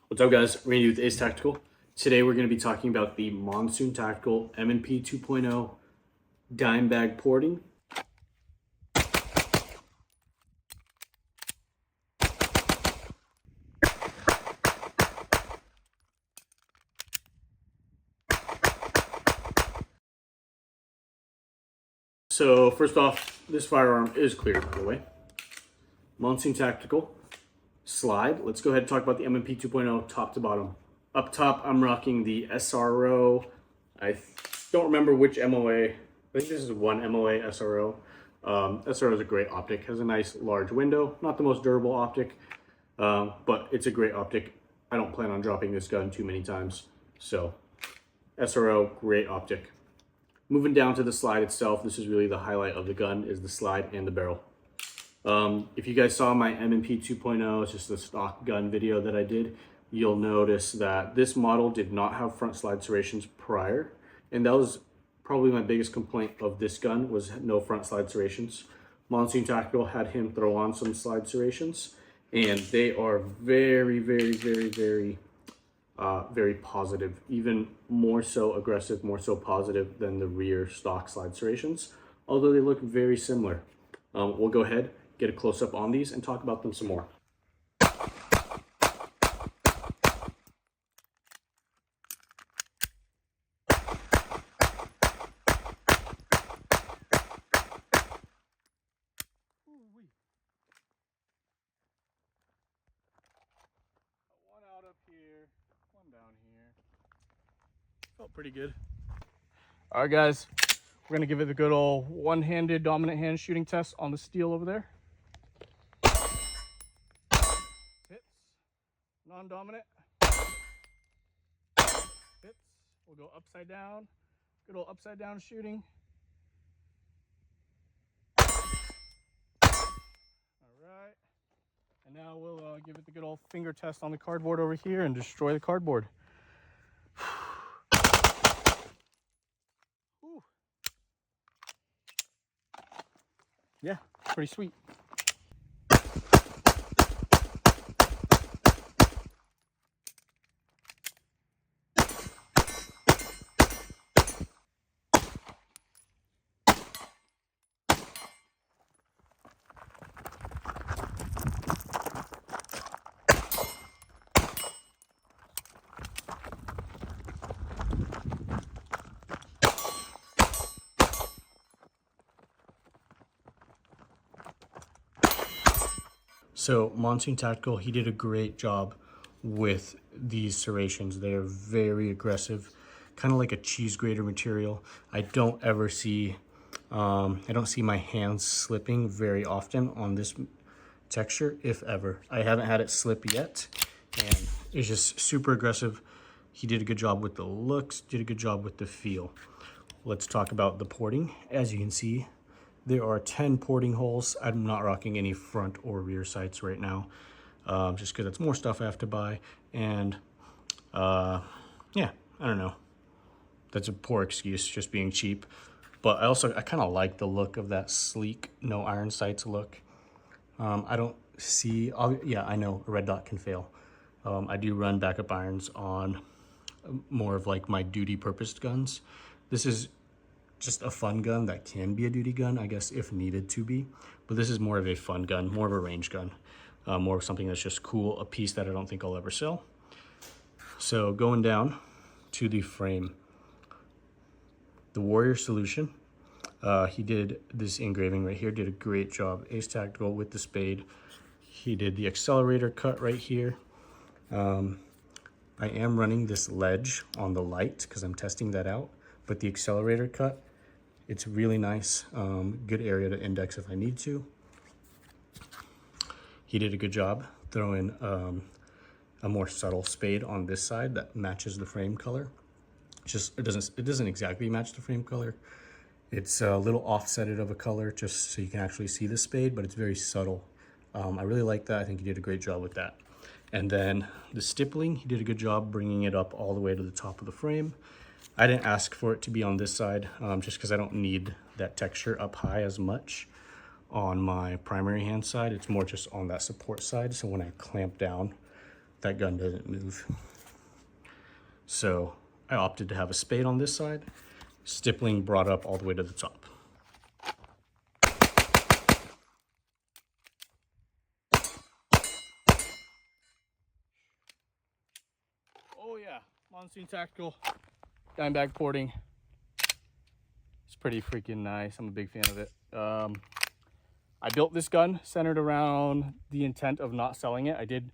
What's up, guys? Randy with Ace Tactical. Today we're going to be talking about the Monsoon Tactical M&P 2.0 Dimebag porting. So first off, this firearm is clear, by the way. Monsoon Tactical slide. Let's go ahead and talk about the M&P 2.0 top to bottom. Up top, I'm rocking the SRO. I don't remember which MOA. I think this is one MOA SRO. SRO is a great optic. Has a nice large window. Not the most durable optic, but it's a great optic. I don't plan on dropping this gun too many times. So SRO, great optic. Moving down to the slide itself, this is really the highlight of the gun, is the slide and the barrel. If you guys saw my M&P 2.0, it's just the stock gun video that I did, you'll notice that this model did not have front slide serrations prior. And that was probably my biggest complaint of this gun, was no front slide serrations. Monsoon Tactical had him throw on some slide serrations, and they are very, very, very, very positive, even more so aggressive, more so positive than the rear stock slide serrations, although they look very similar. We'll go ahead, get a close-up on these and talk about them some more. One out up here, one down here. Felt pretty good. All right, guys, we're gonna give it the good old one-handed dominant hand shooting test on the steel over there. Hits, non-dominant. Hits, we'll go upside down. Good old upside down shooting. All right. And now we'll give it the good old finger test on the cardboard over here and destroy the cardboard. Whew. Yeah, pretty sweet. So Monsoon Tactical, he did a great job with these serrations. They are very aggressive, kind of like a cheese grater material. I don't ever see, I don't see my hands slipping very often on this texture, if ever. I haven't had it slip yet, and it's just super aggressive. He did a good job with the looks, did a good job with the feel. Let's talk about the porting. As you can see, there are 10 porting holes. I'm not rocking any front or rear sights right now, just because it's more stuff I have to buy. And yeah, I don't know. That's a poor excuse, just being cheap. But I kind of like the look of that sleek, no iron sights look. I don't see, yeah, I know a red dot can fail. I do run backup irons on more of like my duty purposed guns. This is just a fun gun that can be a duty gun, I guess, if needed to be. But this is more of a fun gun, more of a range gun, more of something that's just cool, a piece that I don't think I'll ever sell. So going down to the frame, the Warrior Solution, he did this engraving right here, did a great job. Ace Tactical with the spade. He did the accelerator cut right here. I am running this ledge on the light because I'm testing that out, but the accelerator cut, it's really nice, good area to index if I need to. He did a good job throwing a more subtle spade on this side that matches the frame color. Just it doesn't exactly match the frame color. It's a little offsetted of a color just so you can actually see the spade, but it's very subtle. I really like that. I think he did a great job with that. And then the stippling, he did a good job bringing it up all the way to the top of the frame. I didn't ask for it to be on this side, just because I don't need that texture up high as much on my primary hand side. It's more just on that support side. So when I clamp down, that gun doesn't move. So I opted to have a spade on this side. Stippling brought up all the way to the top. Oh yeah, Monsoon Tactical Dimebag porting. It's pretty freaking nice. I'm a big fan of it. I built this gun centered around the intent of not selling it. I did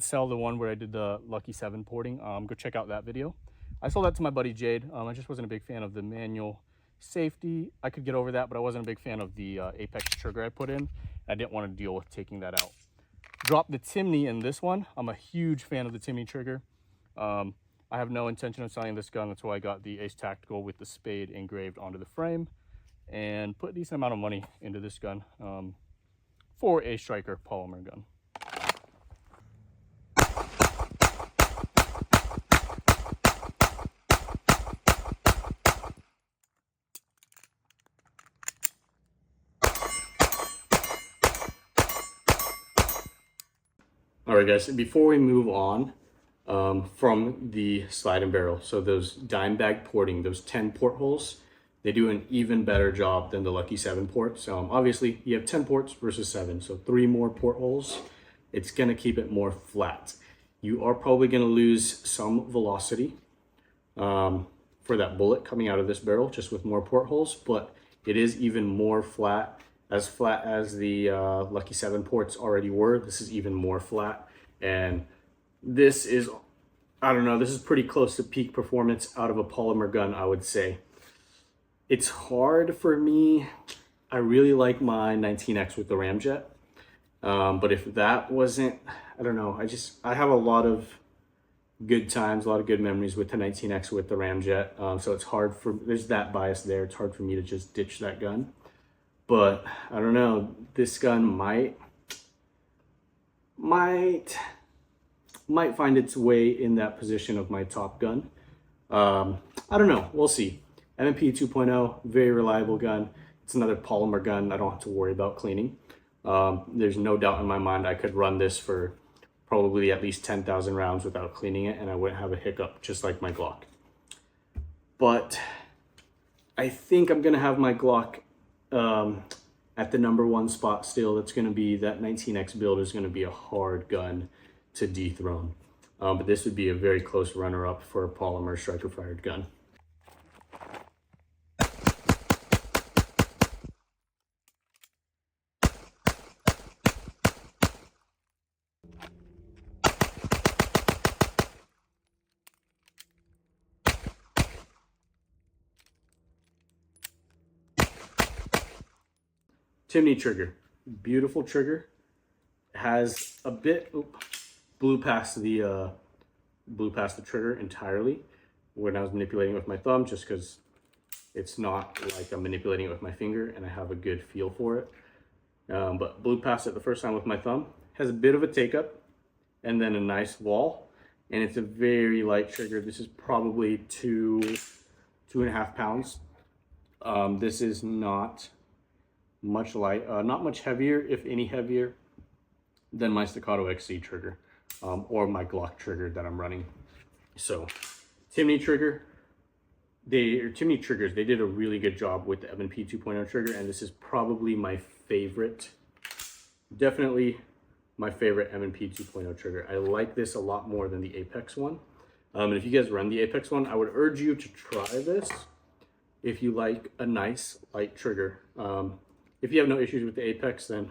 sell the one where I did the Lucky 7 porting. Go check out that video. I sold that to my buddy Jade. I just wasn't a big fan of the manual safety. I could get over that, but I wasn't a big fan of the Apex trigger I put in. I didn't want to deal with taking that out. Dropped the timney in this one. I'm a huge fan of the timney trigger. I have no intention of selling this gun. That's why I got the Ace Tactical with the spade engraved onto the frame, and put a decent amount of money into this gun for a striker polymer gun. All right, guys, before we move on from the slide and barrel, so those Dimebag porting, those 10 portholes, they do an even better job than the Lucky 7 ports. Obviously, you have 10 ports versus 7, so 3 more portholes. It's gonna keep it more flat. You are probably gonna lose some velocity for that bullet coming out of this barrel, just with more portholes, but it is even more flat as the Lucky 7 ports already were. This is even more flat, and this is, I don't know, this is pretty close to peak performance out of a polymer gun, I would say. It's hard for me. I really like my 19X with the ramjet, but if that wasn't, I don't know, I have a lot of good times, a lot of good memories with the 19X with the ramjet, so it's hard for, there's that bias there. It's hard for me to just ditch that gun. But I don't know, this gun might find its way in that position of my top gun. I don't know, we'll see. M&P 2.0, very reliable gun. It's another polymer gun I don't have to worry about cleaning. There's no doubt in my mind I could run this for probably at least 10,000 rounds without cleaning it, and I wouldn't have a hiccup, just like my Glock. But I think I'm gonna have my Glock at the #1 spot still. That's going to be, that 19X build is going to be a hard gun to dethrone. But this would be a very close runner-up for a polymer striker-fired gun. Timney trigger, beautiful trigger. Has a bit, blew past the trigger entirely when I was manipulating it with my thumb, just because it's not like I'm manipulating it with my finger and I have a good feel for it. But blew past it the first time with my thumb. Has a bit of a take up and then a nice wall, and it's a very light trigger. This is probably 2.5 pounds. This is not much not much heavier, if any heavier, than my Staccato XC trigger, or my Glock trigger that I'm running. So Timney trigger, Timney triggers, they did a really good job with the M&P 2.0 trigger, and this is probably my favorite, definitely my favorite M&P 2.0 trigger. I like this a lot more than the Apex one. And if you guys run the Apex one, I would urge you to try this if you like a nice light trigger. If you have no issues with the Apex, then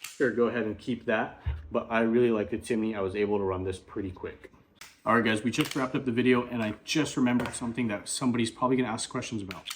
sure, go ahead and keep that. But I really like the Timney. I was able to run this pretty quick. All right, guys, we just wrapped up the video, and I just remembered something that somebody's probably gonna ask questions about.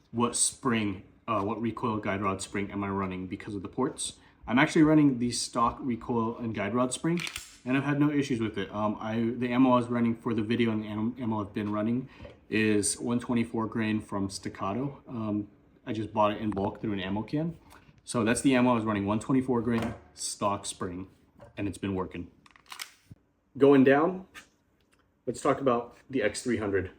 What spring, what recoil guide rod spring am I running because of the ports? I'm actually running the stock recoil and guide rod spring, and I've had no issues with it. The ammo I was running for the video and the ammo I've been running is 124 grain from Staccato. I just bought it in bulk through an ammo can. So that's the ammo I was running, 124 grain stock spring, and it's been working. Going down, let's talk about the X300.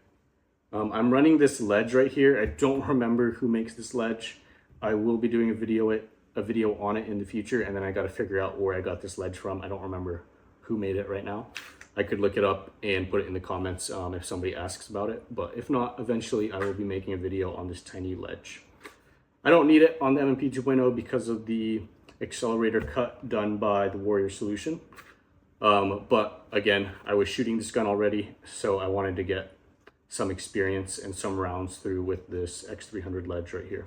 I'm running this ledge right here. I don't remember who makes this ledge. I will be doing a video on it in the future, and then I got to figure out where I got this ledge from. I don't remember who made it right now. I could look it up and put it in the comments if somebody asks about it. But if not, eventually I will be making a video on this tiny ledge. I don't need it on the M&P 2.0 because of the accelerator cut done by the Warrior Solution. But again, I was shooting this gun already, so I wanted to get some experience and some rounds through with this X300 ledge right here.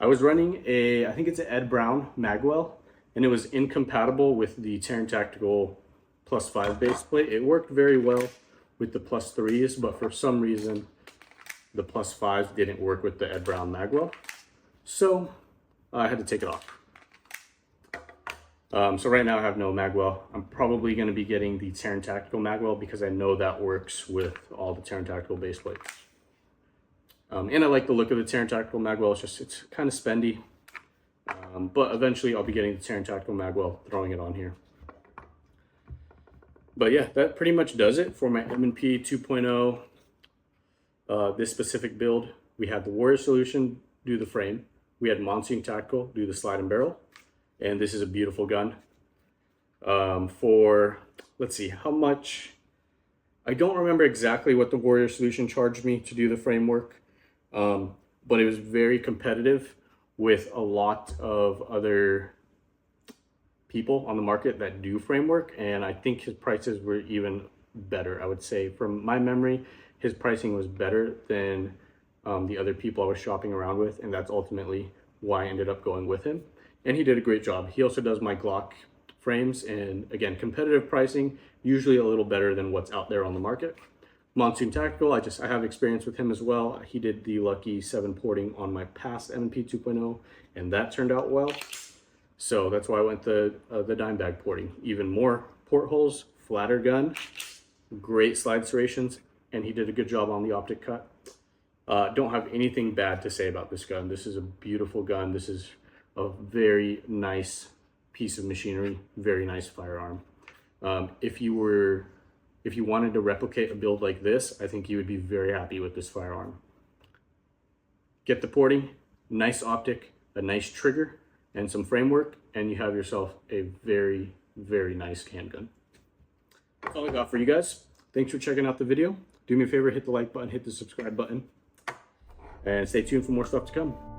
I was running I think it's an Ed Brown magwell, and it was incompatible with the Terran Tactical +5 base plate. It worked very well with the +3s, but for some reason the +5s didn't work with the Ed Brown magwell, so I had to take it off. So right now I have no magwell. I'm probably going to be getting the Terran Tactical magwell because I know that works with all the Terran Tactical base plates. And I like the look of the Terran Tactical magwell. It's kind of spendy. But eventually I'll be getting the Terran Tactical magwell, throwing it on here. But yeah, that pretty much does it for my M&P 2.0. This specific build, we had the Warrior Solution do the frame. We had Monsoon Tactical do the slide and barrel. And this is a beautiful gun. Let's see, how much, I don't remember exactly what the Warrior Solution charged me to do the framework, but it was very competitive with a lot of other people on the market that do framework, and I think his prices were even better. I would say from my memory, his pricing was better than the other people I was shopping around with, and that's ultimately why I ended up going with him. And he did a great job. He also does my Glock frames, and again, competitive pricing, usually a little better than what's out there on the market. Monsoon Tactical, I have experience with him as well. He did the Lucky 7 porting on my past M&P 2.0, and that turned out well. So that's why I went the Dimebag porting. Even more portholes, flatter gun, great slide serrations, and he did a good job on the optic cut. Don't have anything bad to say about this gun. This is a beautiful gun. This is a very nice piece of machinery, very nice firearm. If you wanted to replicate a build like this, I think you would be very happy with this firearm. Get the porting, nice optic, a nice trigger, and some framework, and you have yourself a very, very nice handgun. That's all I got for you guys. Thanks for checking out the video. Do me a favor, hit the like button, hit the subscribe button, and stay tuned for more stuff to come.